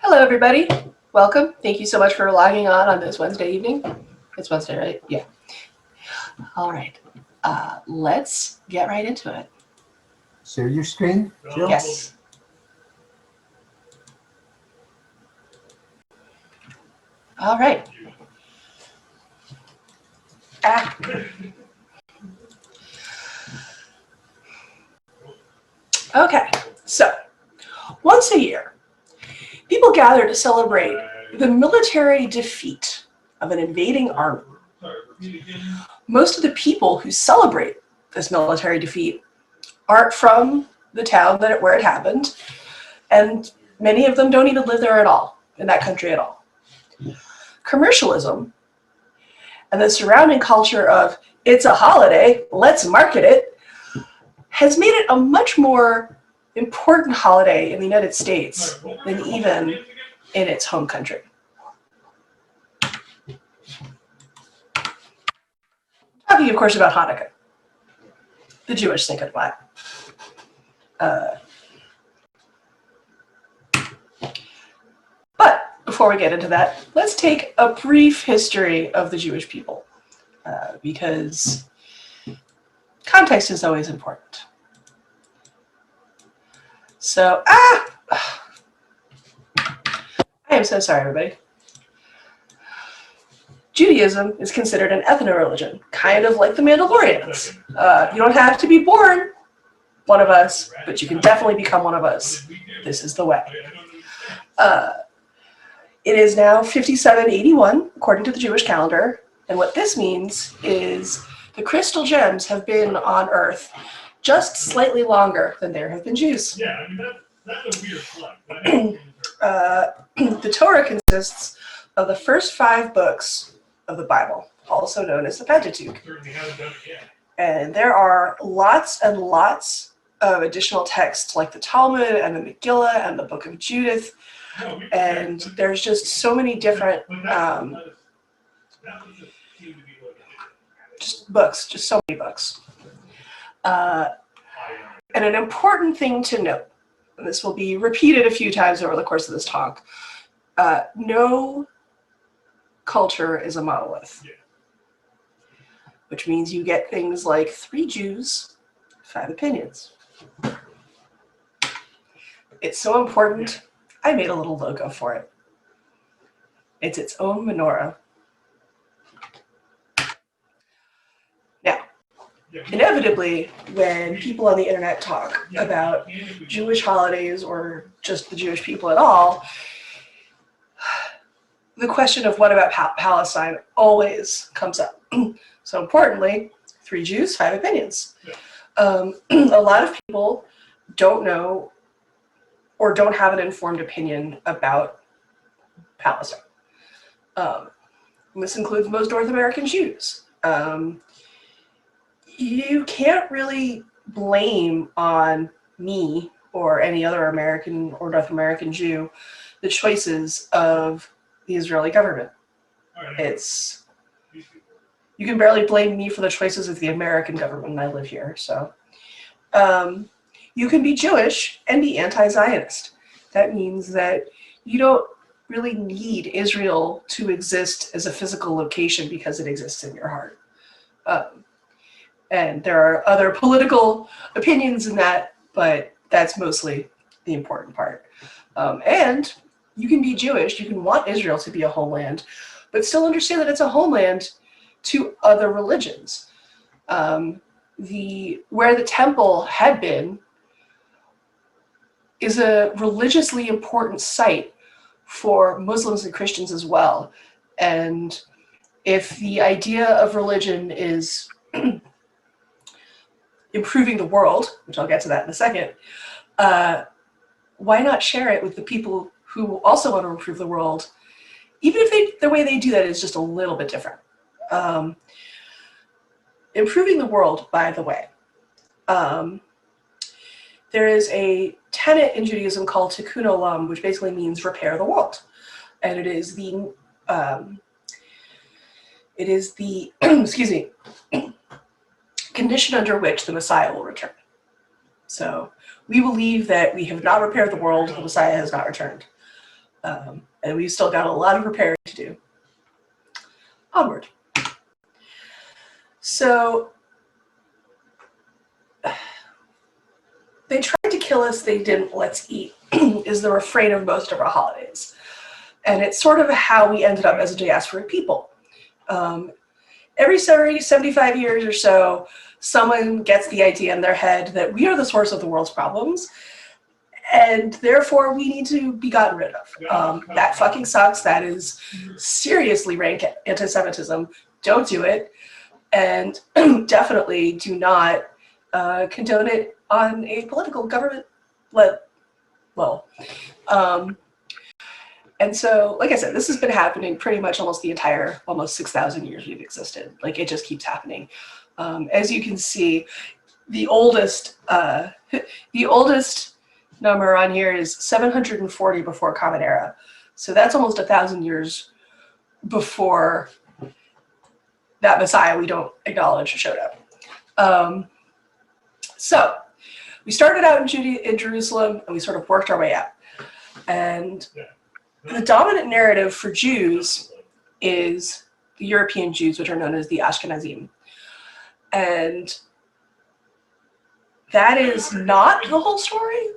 Hello, everybody. Welcome. Thank you so much for logging on this Wednesday evening. It's Wednesday, right? Yeah. All right. Let's get right into it. Share your screen, Jill? Yes. All right. Okay. So, once a year, people gather to celebrate the military defeat of an invading army. Most of the people who celebrate this military defeat aren't from the town where it happened, and many of them don't even live there at all, in that country at all. Commercialism and the surrounding culture of it's a holiday, let's market it, has made it a much more important holiday in the United States than even in its home country. Talking, of course, about Hanukkah, the Jewish Cinco de Mayo. But before we get into that, let's take a brief history of the Jewish people, because context is always important. So, I am so sorry, everybody. Judaism is considered an ethno-religion, kind of like the Mandalorians. You don't have to be born one of us, but you can definitely become one of us. This is the way. It is now 5781, according to the Jewish calendar, and what this means is the crystal gems have been on Earth just slightly longer than there have been Jews. Yeah, I mean, that's a weird flag. The Torah consists of the first 5 books of the Bible, also known as the Pentateuch. Certainly haven't done it yet. And there are lots and lots of additional texts like the Talmud and the Megillah and the Book of Judith. And there's just so many different just so many books. And an important thing to note, and this will be repeated a few times over the course of this talk, no culture is a monolith, which means you get things like 3 Jews, 5 opinions. It's so important, I made a little logo for it. It's its own menorah. Now, inevitably, when people on the internet talk about Jewish holidays or just the Jewish people at all, the question of what about Palestine always comes up. So importantly, 3 Jews, 5 opinions. A lot of people don't know or don't have an informed opinion about Palestine. This includes most North American Jews. You can't really blame on me or any other American or North American Jew the choices of the Israeli government. You can barely blame me for the choices of the American government, and I live here. So you can be Jewish and be anti-Zionist. That means that you don't really need Israel to exist as a physical location because it exists in your heart. And there are other political opinions in that, but that's mostly the important part. And you can be Jewish, you can want Israel to be a homeland, but still understand that it's a homeland to other religions. Where the temple had been is a religiously important site for Muslims and Christians as well. And if the idea of religion is improving the world, which I'll get to that in a second, why not share it with the people who also want to improve the world, even if the way they do that is just a little bit different. Improving the world, by the way. There is a tenet in Judaism called Tikkun Olam, which basically means repair the world. And it is the excuse me, condition under which the Messiah will return. So we believe that we have not repaired the world, the Messiah has not returned. And we've still got a lot of repairing to do. Onward. So they tried to kill us, they didn't, let's eat, is the refrain of most of our holidays. And it's sort of how we ended up as a diasporic people. Every 75 years or so, someone gets the idea in their head that we are the source of the world's problems, and therefore we need to be gotten rid of. That fucking sucks. That is seriously rank anti-Semitism. Don't do it. And definitely do not condone it on a political government level. And so, like I said, this has been happening pretty much almost the entire, almost 6,000 years we've existed. Like, it just keeps happening. As you can see, the oldest number on here is 740 before Common Era. So that's almost 1,000 years before that Messiah we don't acknowledge showed up. So we started out in Jerusalem, and we sort of worked our way out. And the dominant narrative for Jews is the European Jews, which are known as the Ashkenazim. And that is not the whole story.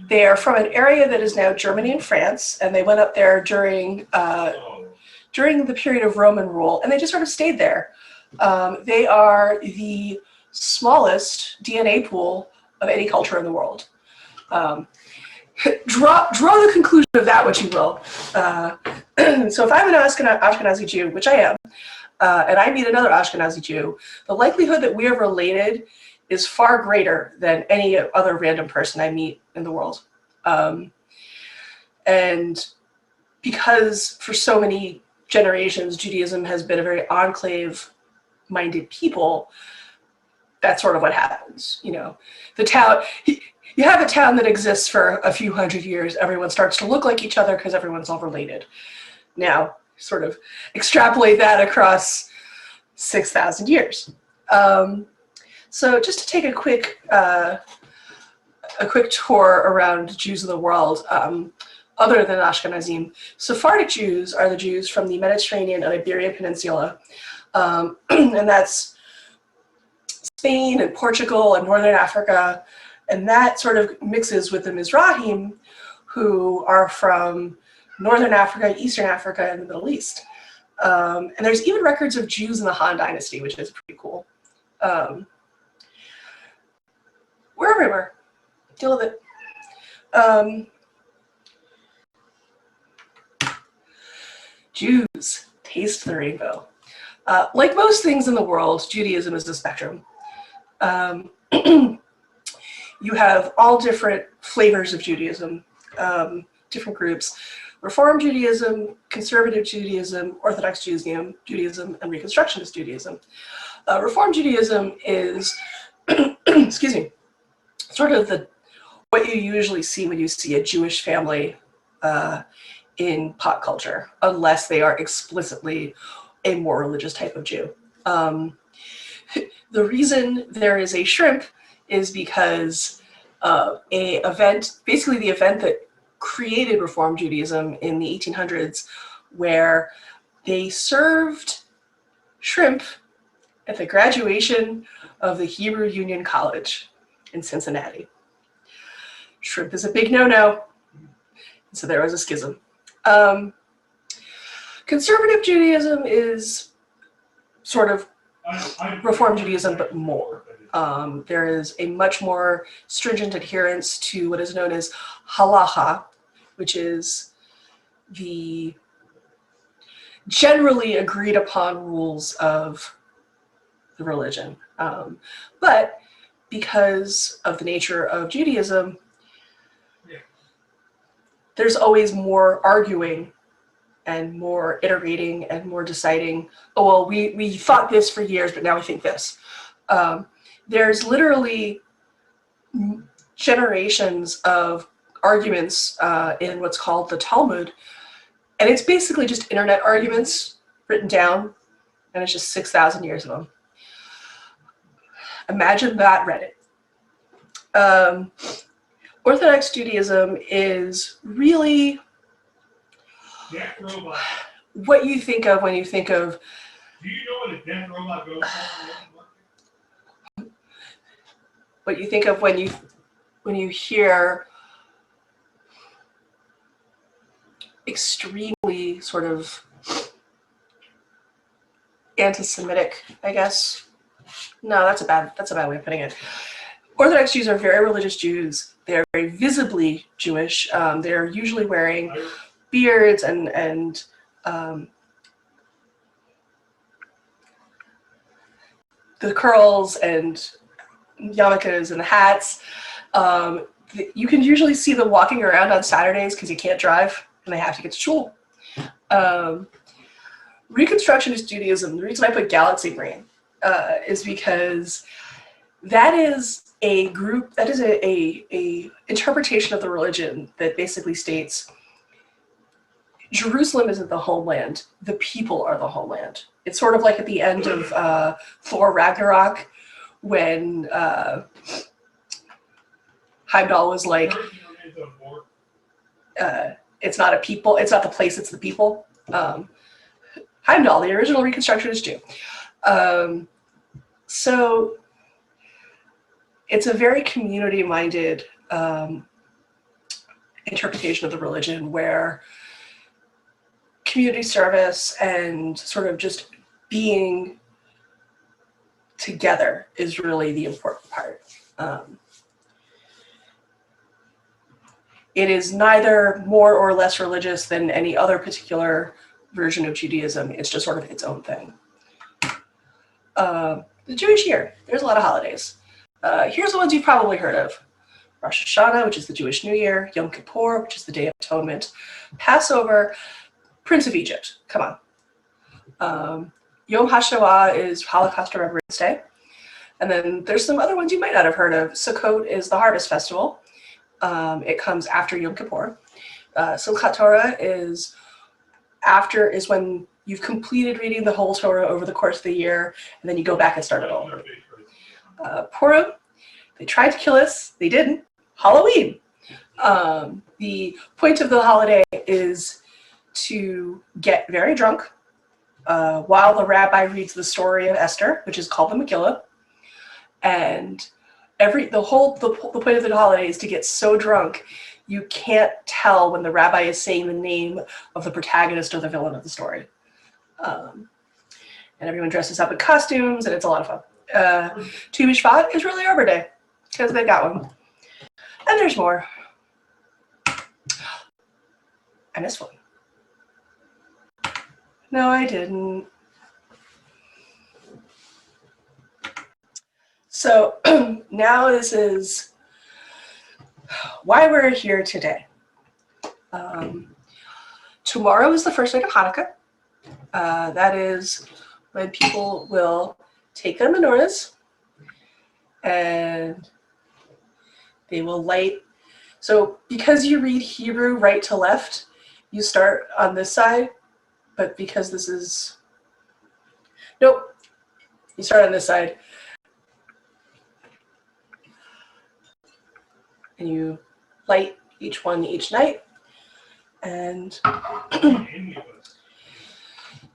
They are from an area that is now Germany and France, and they went up there during the period of Roman rule, and they just sort of stayed there. They are the smallest DNA pool of any culture in the world. Draw the conclusion of that what you will. So if I'm an Ashkenazi Jew, which I am, and I meet another Ashkenazi Jew, the likelihood that we are related is far greater than any other random person I meet in the world. And because for so many generations, Judaism has been a very enclave-minded people, that's sort of what happens. You know, the town, you have a town that exists for a few hundred years, everyone starts to look like each other because everyone's all related. Now, sort of extrapolate that across 6,000 years. So just to take a quick tour around Jews of the world, other than Ashkenazim, Sephardic Jews are the Jews from the Mediterranean and Iberian Peninsula, and that's Spain and Portugal and Northern Africa, and that sort of mixes with the Mizrahim, who are from Northern Africa, Eastern Africa, and the Middle East. And there's even records of Jews in the Han Dynasty, which is pretty cool. We're everywhere. Deal with it. Jews taste the rainbow. Like most things in the world, Judaism is a spectrum. You have all different flavors of Judaism, different groups. Reform Judaism, Conservative Judaism, Orthodox Judaism, and Reconstructionist Judaism. Reform Judaism is, excuse me, sort of what you usually see when you see a Jewish family in pop culture, unless they are explicitly a more religious type of Jew. The reason there is a shrimp is because basically the event that created Reform Judaism in the 1800s, where they served shrimp at the graduation of the Hebrew Union College in Cincinnati. Shrimp is a big no-no, so there was a schism. Conservative Judaism is sort of Reform Judaism, but more. There is a much more stringent adherence to what is known as halacha, which is the generally agreed upon rules of the religion. But because of the nature of Judaism, there's always more arguing and more iterating and more deciding, oh, well, we thought this for years, but now we think this. There's literally generations of arguments in what's called the Talmud, and it's basically just internet arguments written down, and it's just 6,000 years of them. Imagine that Reddit. Orthodox Judaism is really Death robot. what you think of when you think of Do you know what a death robot goes for? what you think of when you hear extremely sort of anti-Semitic, I guess. No, that's a bad way of putting it. Orthodox Jews are very religious Jews. They're very visibly Jewish. They're usually wearing beards and the curls and yarmulkes and the hats. You can usually see them walking around on Saturdays because you can't drive and they have to get to shul. Reconstructionist Judaism, the reason I put Galaxy Brain is because that is a group, that is a interpretation of the religion that basically states Jerusalem isn't the homeland, the people are the homeland. It's sort of like at the end of Thor Ragnarok when Heimdall was like, it's not a people, it's not the place, it's the people. Heimdall, the original Reconstructionist Jew. So it's a very community-minded interpretation of the religion where community service and sort of just being together is really the important part. It is neither more or less religious than any other particular version of Judaism. It's just sort of its own thing. The Jewish year, there's a lot of holidays. Here's the ones you've probably heard of. Rosh Hashanah, which is the Jewish New Year. Yom Kippur, which is the Day of Atonement. Passover, Prince of Egypt, come on. Yom HaShoah is Holocaust Remembrance Day. And then there's some other ones you might not have heard of. Sukkot is the Harvest Festival. It comes after Yom Kippur. Simchat Torah is when you've completed reading the whole Torah over the course of the year, and then you go back and start it all over. Purim, they tried to kill us, they didn't. Halloween. The point of the holiday is to get very drunk while the rabbi reads the story of Esther, which is called the Megillah. And the point of the holiday is to get so drunk you can't tell when the rabbi is saying the name of the protagonist or the villain of the story. And everyone dresses up in costumes, and it's a lot of fun. Tu B'Shvat is really Arbor Day, because they got one. And there's more. I missed one. No, I didn't. So now this is why we're here today. Tomorrow is the first night of Hanukkah. That is when people will take their menorahs and they will light. So because you read Hebrew right to left, you start on this side, but because this is, nope, you start on this side. And you light each one each night. And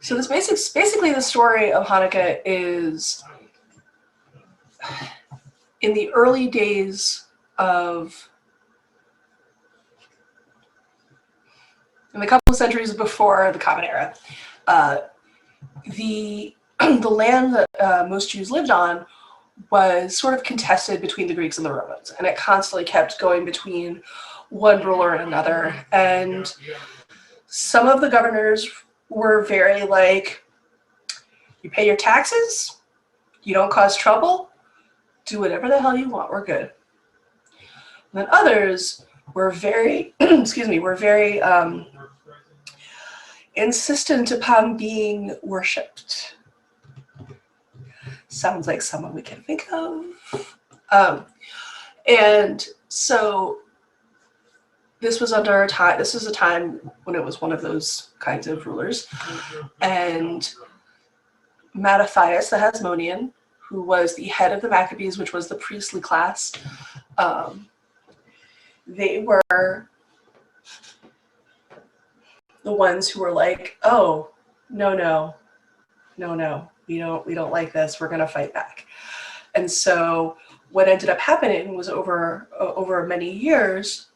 so this basically the story of Hanukkah is in the early days of, in the couple of centuries before the Common Era, the land that most Jews lived on was sort of contested between the Greeks and the Romans, and it constantly kept going between one ruler and another. And some of the governors were very like, you pay your taxes, you don't cause trouble, do whatever the hell you want, we're good. And then others were very, were very insistent upon being worshipped. Sounds like someone we can think of. And so this was under a time, this was a time when it was one of those kinds of rulers. And Mattathias, the Hasmonean, who was the head of the Maccabees, which was the priestly class, they were the ones who were like, oh, no, we don't like this. We're going to fight back. And so what ended up happening was over many years,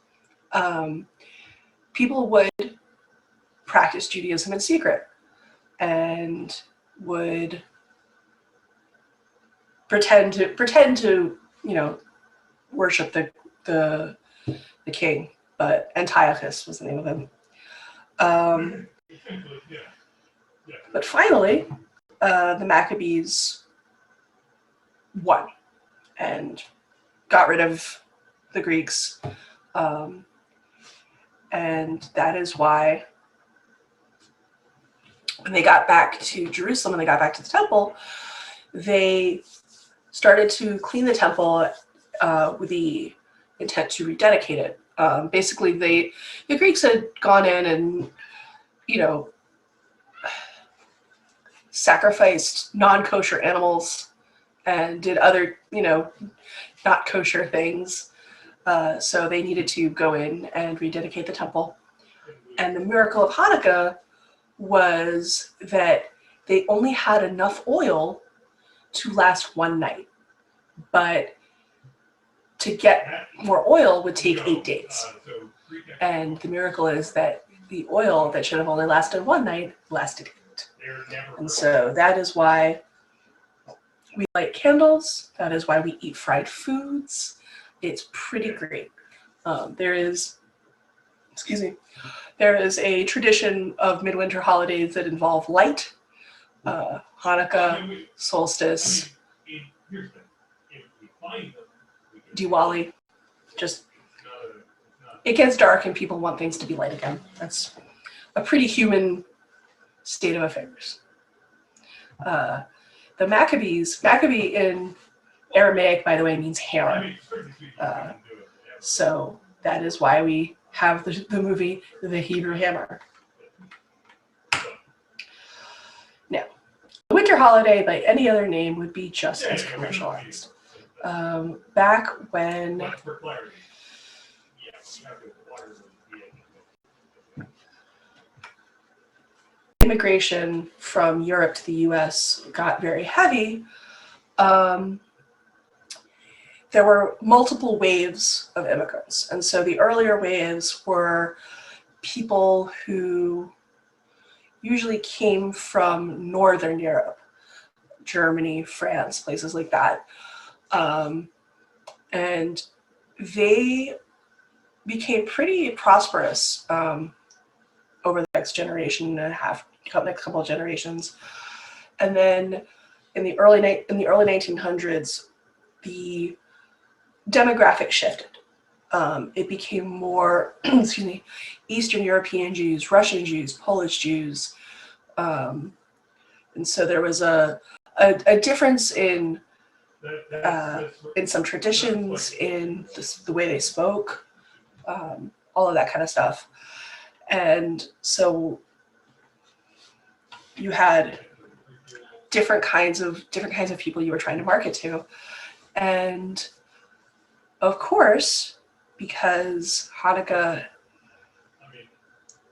people would practice Judaism in secret and would pretend to worship the king, but Antiochus was the name of him. But finally, the Maccabees won and got rid of the Greeks, and that is why when they got back to Jerusalem and they got back to the temple, they started to clean the temple with the intent to rededicate it. Basically, the Greeks had gone in and, sacrificed non-kosher animals and did other, not kosher things. So they needed to go in and rededicate the temple. And the miracle of Hanukkah was that they only had enough oil to last one night. But to get more oil would take 8 days. And the miracle is that the oil that should have only lasted one night lasted 8. And so that is why we light candles. That is why we eat fried foods. It's pretty great. There is a tradition of midwinter holidays that involve light, Hanukkah, solstice, Diwali. Just, it gets dark and people want things to be light again. That's a pretty human state of affairs. The Maccabee in Aramaic, by the way, means hammer. So that is why we have the movie The Hebrew Hammer. Now, the winter holiday by any other name would be just as commercialized. Back when immigration from Europe to the US got very heavy, there were multiple waves of immigrants. And so the earlier waves were people who usually came from Northern Europe, Germany, France, places like that. And they became pretty prosperous over the next generation and a half, next couple of generations. And then in the early 1900s, the demographic shifted. It became more, Eastern European Jews, Russian Jews, Polish Jews. And so there was a difference in some traditions, in the way they spoke, all of that kind of stuff. And so you had different kinds of people you were trying to market to. And of course, because Hanukkah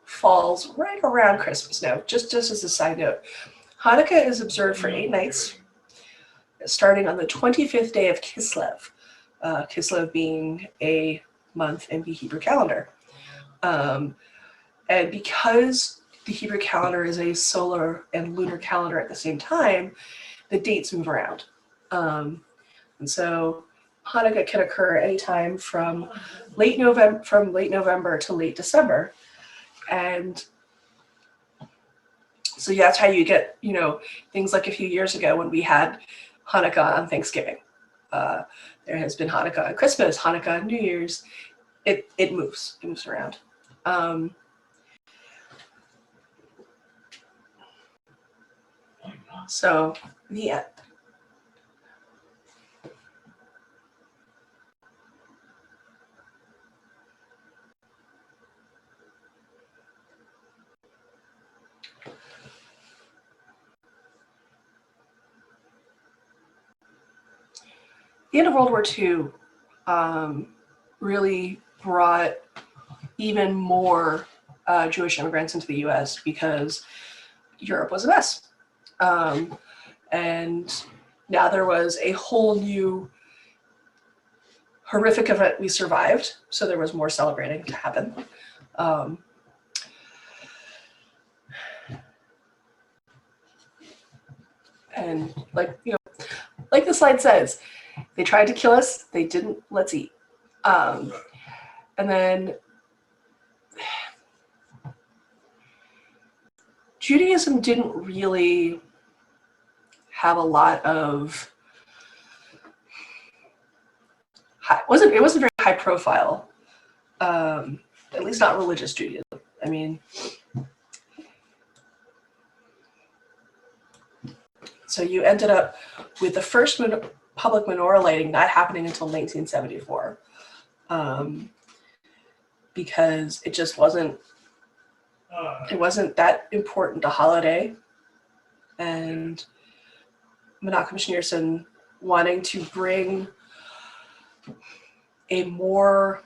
falls right around Christmas. Now, just as a side note, Hanukkah is observed for 8 nights, starting on the 25th day of Kislev, Kislev being a month in the Hebrew calendar. And because the Hebrew calendar is a solar and lunar calendar at the same time, the dates move around. And so Hanukkah can occur anytime from late November to late December. And so that's how you get, things like a few years ago when we had Hanukkah on Thanksgiving. There has been Hanukkah on Christmas, Hanukkah on New Year's. It moves around. So the end. The end of World War II really brought even more Jewish immigrants into the US because Europe was a mess. And now there was a whole new horrific event we survived, so there was more celebrating to happen. And like the slide says, they tried to kill us, they didn't, let's eat. And then Judaism didn't really have a lot of it wasn't very high profile, at least not religious Judaism. I mean, so you ended up with the first public menorah lighting not happening until 1974, because it just wasn't that important a holiday, and Menachem Schneerson wanting to bring a more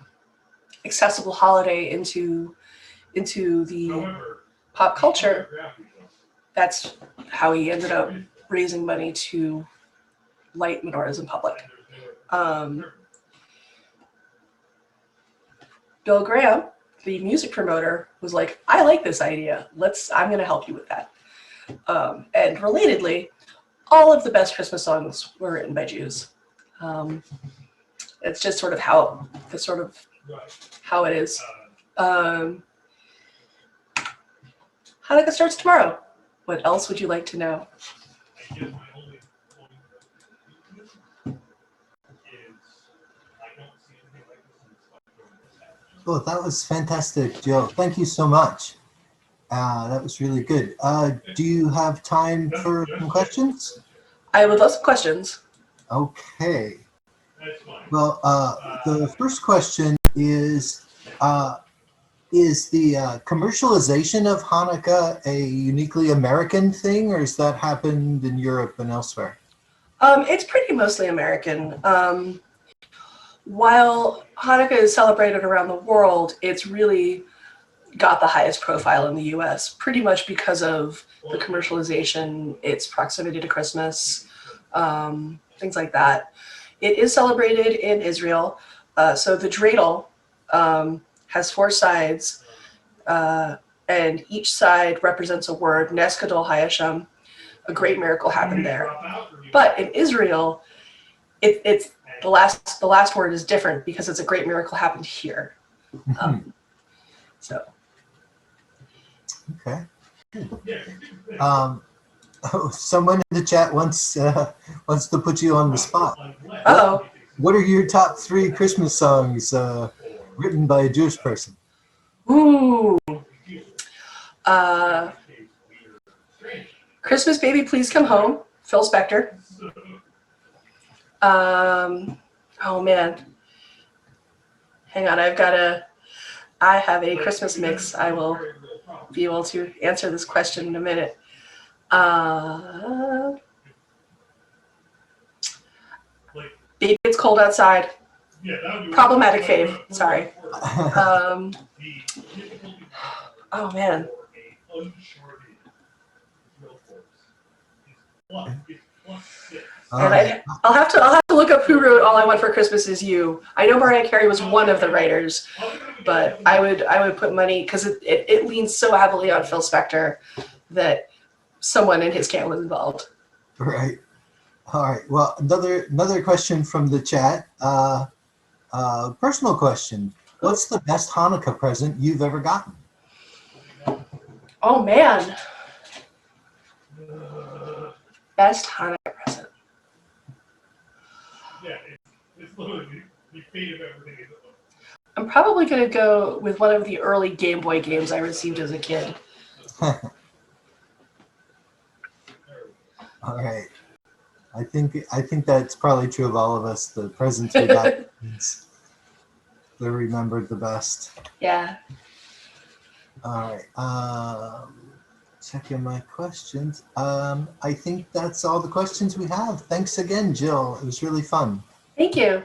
accessible holiday into the pop culture. That's how he ended up raising money to light menorahs in public. Bill Graham, the music promoter, was like, I like this idea. I'm going to help you with that. And relatedly, all of the best Christmas songs were written by Jews. It's just sort of how it is. Hanukkah starts tomorrow. What else would you like to know? Oh, that was fantastic, Jill. Thank you so much. That was really good. Do you have time for some questions? I would love some questions. Okay. Well, the first question is the commercialization of Hanukkah a uniquely American thing, or has that happened in Europe and elsewhere? It's pretty mostly American. While Hanukkah is celebrated around the world, it's really got the highest profile in the US, pretty much because of the commercialization, its proximity to Christmas, things like that. It is celebrated in Israel. So the dreidel has 4 sides, and each side represents a word, Nes Gadol Hayasham, a great miracle happened there. But in Israel, it's the last word is different because it's a great miracle happened here. So. Okay. Someone in the chat wants to put you on the spot. Uh-oh. What are your top 3 Christmas songs written by a Jewish person? Ooh. Christmas Baby Please Come Home, Phil Spector. Oh man. Hang on, I have a Christmas mix. I will be able to answer this question in a minute. Baby It's Cold Outside. Problematic fave, sorry. Oh man. And I'll have to look up who wrote All I Want for Christmas Is You. I know Mariah Carey was one of the writers, but I would put money, because it leans so heavily on Phil Spector that someone in his camp was involved. Right. All right. Well, another question from the chat. Personal question. What's the best Hanukkah present you've ever gotten? Oh man. Best Hanukkah present. Yeah, it's literally the fate of everything. I'm probably going to go with one of the early Game Boy games I received as a kid. All right. I think that's probably true of all of us. The presents we got, they're remembered the best. Yeah. All right. Checking my questions. I think that's all the questions we have. Thanks again, Jill. It was really fun. Thank you.